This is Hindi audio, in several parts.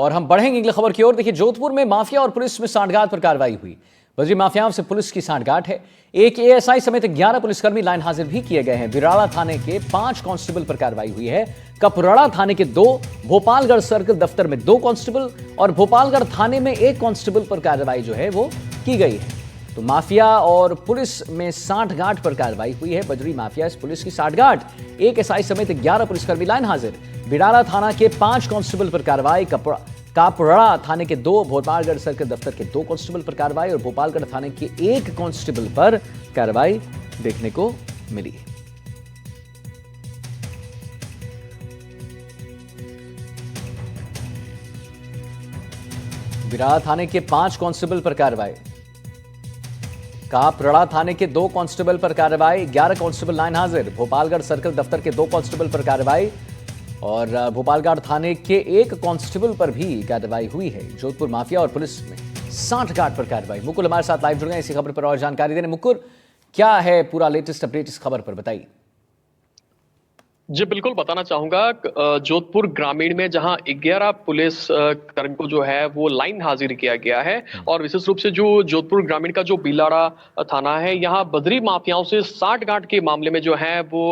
और हम बढ़ेंगे अगली खबर की ओर। देखिए, जोधपुर में माफिया और पुलिस में सांठगांठ पर कार्रवाई हुई। बजरी माफियाओं से पुलिस की सांठगांठ है। एक एएसआई समेत 11 पुलिसकर्मी लाइन हाजिर भी किए गए हैं। बिराड़ा थाने के 5 कांस्टेबल पर कार्रवाई हुई है। कपराड़ा थाने के 2, भोपालगढ़ सर्कल दफ्तर में 2 कांस्टेबल और भोपालगढ़ थाने में 1 कांस्टेबल पर कार्रवाई जो है वो की गई है। तो माफिया और पुलिस में सांठगांठ पर कार्रवाई हुई है। बजरी माफिया पुलिस की सांठगांठ, एक एसआई समेत 11 पुलिसकर्मी लाइन हाजिर। बिराड़ा थाना के 5 कांस्टेबल पर कार्रवाई, कापराड़ा थाने के 2, भोपालगढ़ सर्कल दफ्तर के 2 कांस्टेबल पर कार्रवाई और भोपालगढ़ थाने के 1 कांस्टेबल पर कार्रवाई देखने को मिली। बिराड़ा थाने के 5 कांस्टेबल पर कार्रवाई, कापराड़ा थाने के 2 कांस्टेबल पर कार्रवाई, 11 कांस्टेबल लाइन हाजिर। भोपालगढ़ सर्कल दफ्तर के 2 कांस्टेबल पर कार्रवाई और भोपालगढ़ थाने के 1 कांस्टेबल पर भी कार्रवाई हुई है। जोधपुर माफिया और पुलिस में सांठगांठ पर कार्रवाई। मुकुल हमारे साथ लाइव जुड़ गए इसी खबर पर और जानकारी देने। मुकुल, क्या है पूरा लेटेस्ट अपडेट इस खबर पर, बताइए। जी बिल्कुल बताना चाहूंगा। जोधपुर ग्रामीण में जहां 11 पुलिस कर्मी को जो है वो लाइन हाजिर किया गया है और विशेष रूप से जो जोधपुर ग्रामीण का जो बिलाड़ा थाना है, यहाँ बदरी माफियाओं से सांठगांठ के मामले में जो है वो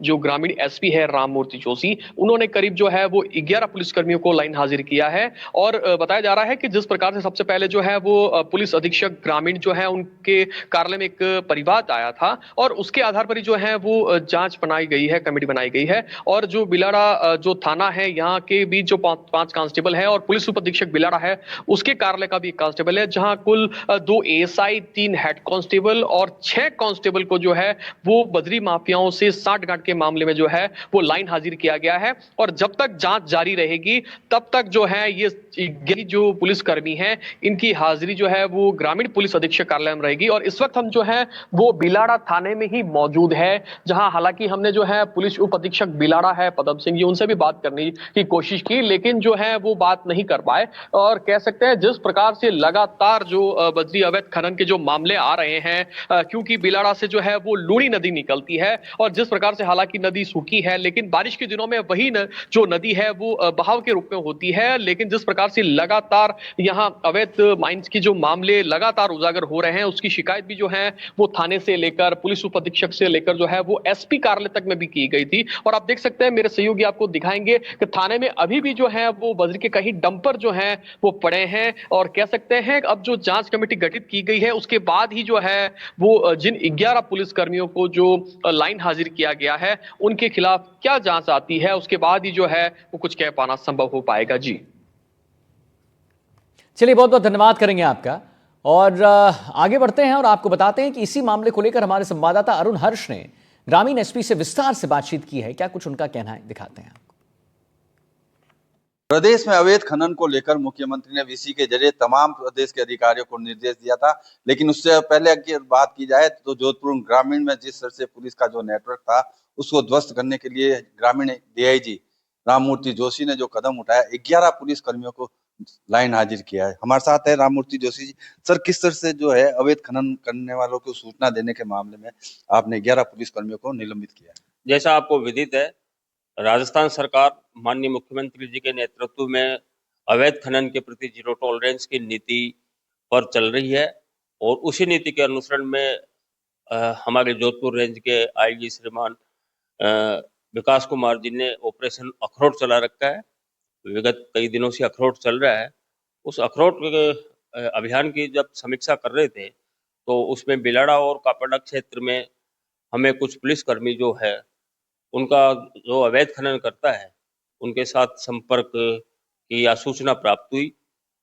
जो ग्रामीण एसपी है राममूर्ति जोशी, उन्होंने करीब जो है वो 11 पुलिसकर्मियों को लाइन हाजिर किया है। और बताया जा रहा है कि जिस प्रकार से सबसे पहले जो है वो पुलिस अधीक्षक ग्रामीण जो है उनके कार्यालय में एक परिवाद आया था और उसके आधार पर ही जो है वो जांच बनाई गई है, कमेटी बनाई गई है। और जो बिलाड़ा जो थाना है, यहाँ के बीच जो 5 कांस्टेबल है और पुलिस उप अधीक्षक बिलाड़ा है, उसके कार्यालय का भी एक कांस्टेबल है, जहां कुल 2 एएसआई, 3 हेड कांस्टेबल और 6 कांस्टेबल को जो है वो बदरी माफियाओं से सांठगांठ के मामले में जो है वो लाइन हाजिर किया गया है। और जब तक जांच जारी रहेगी तब तक जो है ये जो पुलिसकर्मी है इनकी हाजिरी जो है वो ग्रामीण पुलिस अधीक्षक कार्यालय में रहेगी। और इस वक्त हम जो है वो बिलाड़ा थाने में ही मौजूद है, जहां हालांकि हमने जो है पुलिस उप अधीक्षक बिलाड़ा है पदम सिंह जी, उनसे भी बात करने की कोशिश की, लेकिन जो है वो बात नहीं कर पाए। और कह सकते हैं जिस प्रकार से लगातार जो बजरी अवैध खनन के जो मामले आ रहे हैं, क्योंकि बिलाड़ा से जो है वो लूणी नदी निकलती है और जिस प्रकार से हालांकि नदी सूखी है, लेकिन बारिश के दिनों में वही जो नदी है वो बहाव के रूप में होती है। लेकिन जिस प्रकार से लगातार यहाँ अवैध माइंस की जो मामले लगातार उजागर हो रहे हैं, उसकी शिकायत भी जो है वो थाने से लेकर पुलिस उप अधीक्षक से लेकर जो है वो एसपी कार्यालय तक में भी की गई थी। और आप देख सकते हैं, मेरे सहयोगी आपको दिखाएंगे कि थाने में अभी भी जो है वो बजरी के कहीं डंपर जो है वो पड़े हैं। और कह सकते हैं अब जो जांच कमेटी गठित की गई है उसके बाद ही जो है वो जिन 11 पुलिस कर्मियों को जो लाइन हाजिर किया गया है उनके खिलाफ क्या जांच आती है, उसके बाद ही जो है वो कुछ कह पाना संभव हो पाएगा। जी चलिए, बहुत बहुत धन्यवाद करेंगे आपका। और आगे बढ़ते हैं और आपको बताते हैं कि इसी मामले को लेकर हमारे संवाददाता अरुण हर्ष ने ग्रामीण एसपी से विस्तार से बातचीत की है। क्या कुछ उनका कहना है, दिखाते हैं आपको। प्रदेश में अवैध खनन को लेकर मुख्यमंत्री ने वीसी के जरिए तमाम प्रदेश के अधिकारियों को निर्देश दिया था, लेकिन उससे पहले अगर बात की जाए तो जोधपुर ग्रामीण में जिस तरह से पुलिस का जो नेटवर्क था उसको ध्वस्त करने के लिए ग्रामीण डीआईजी राममूर्ति जोशी ने जो कदम उठाया, 11 पुलिस कर्मियों को लाइन हाजिर किया है। हमारे साथ है राममूर्ति जोशी जी। सर, किस तरह से जो है अवैध खनन करने वालों को सूचना देने के मामले में आपने 11 पुलिस कर्मियों को निलंबित किया? जैसा आपको विदित है, राजस्थान सरकार माननीय मुख्यमंत्री जी के नेतृत्व में अवैध खनन के प्रति जीरो टॉलरेंस की नीति पर चल रही है और उसी नीति के अनुसरण में हमारे जोधपुर रेंज के आईजी श्रीमान विकास कुमार जी ने ऑपरेशन अखरोट चला रखा है। विगत कई दिनों से अखरोट चल रहा है। उस अखरोट अभियान की जब समीक्षा कर रहे थे तो उसमें बिलाड़ा और कापड़ा क्षेत्र में हमें कुछ पुलिसकर्मी जो है उनका जो अवैध खनन करता है उनके साथ संपर्क की आसूचना प्राप्त हुई,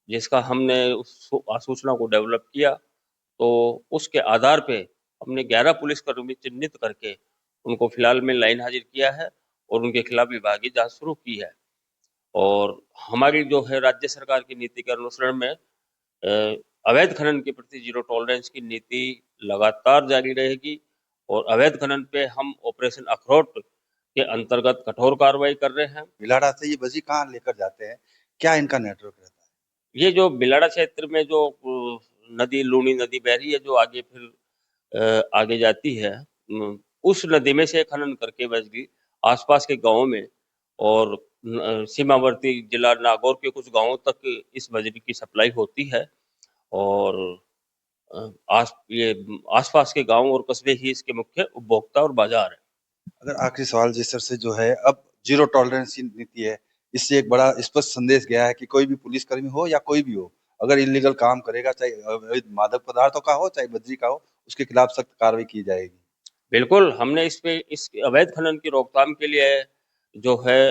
जिसका हमने उस आसूचना को डेवलप किया। तो उसके आधार पे हमने 11 पुलिसकर्मी चिन्हित करके उनको फिलहाल में लाइन हाजिर किया है और उनके खिलाफ विभागीय जांच शुरू की है। और हमारी जो है राज्य सरकार की नीति के अनुसरण में अवैध खनन के प्रति जीरो टॉलरेंस की नीति लगातार जारी रहेगी और अवैध खनन पे हम ऑपरेशन अखरोट के अंतर्गत कठोर कार्रवाई कर रहे हैं। बिलाड़ा से ये बजी कहाँ लेकर जाते हैं, क्या इनका नेटवर्क रहता है? ये जो बिलाड़ा क्षेत्र में जो नदी लूणी नदी बह रही है, जो आगे फिर आगे जाती है, उस नदी में से खनन करके बजरी आसपास के गांवों में और सीमावर्ती जिला नागौर के कुछ गांवों तक इस बजरी की सप्लाई होती है और ये आसपास के गांव और कस्बे ही इसके मुख्य उपभोक्ता और बाजार है। अगर आखिरी सवाल जिस तरह से जो है अब जीरो टॉलरेंस की नीति है, इससे एक बड़ा स्पष्ट संदेश गया है कि कोई भी पुलिसकर्मी हो या कोई भी हो, अगर इलीगल काम करेगा, चाहे अवैध मादक पदार्थों का हो चाहे बजरी का हो, उसके खिलाफ सख्त कार्रवाई की जाएगी। बिल्कुल, हमने इस अवैध खनन की रोकथाम के लिए जो है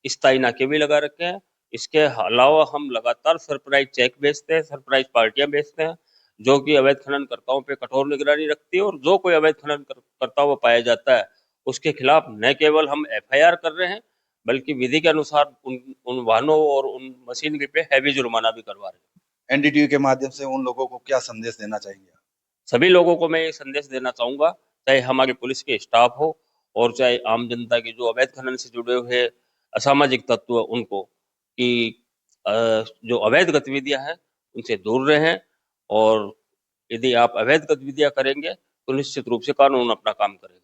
स्थायी नाके भी लगा रखे हैं। इसके अलावा हम लगातार सरप्राइज चेक भेजते हैं, सरप्राइज पार्टियां भेजते हैं, जो कि अवैध खनन कर्ताओं पे कठोर निगरानी रखती है और जो कोई अवैध खनन करता हुआ पाया जाता है उसके खिलाफ न केवल हम एफआईआर कर रहे हैं बल्कि विधि के अनुसार उन वाहनों और उन मशीनरी पे हैवी जुर्माना भी करवा रहे हैं। एनडीटीवी के माध्यम से उन लोगों को क्या संदेश देना चाहेंगे? सभी लोगों को मैं ये संदेश देना चाहूंगा, चाहे हमारे पुलिस के स्टाफ हो और चाहे आम जनता के जो अवैध खनन से जुड़े हुए असामाजिक तत्व उनको, कि जो अवैध गतिविधियां हैं उनसे दूर रहें और यदि आप अवैध गतिविधियां करेंगे तो निश्चित रूप से कानून अपना काम करेगा।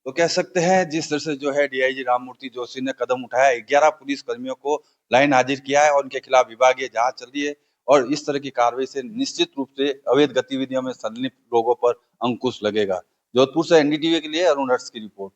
तो कह सकते हैं जिस तरह से जो है डीआईजी राममूर्ति जोशी ने कदम उठाया, 11 पुलिस कर्मियों को लाइन हाजिर किया है और उनके खिलाफ विभागीय जांच चल रही है और इस तरह की कार्रवाई से निश्चित रूप से अवैध गतिविधियों में संलिप्त लोगों पर अंकुश लगेगा। जोधपुर से एनडीटीवी के लिए अरुण हर्ष की रिपोर्ट।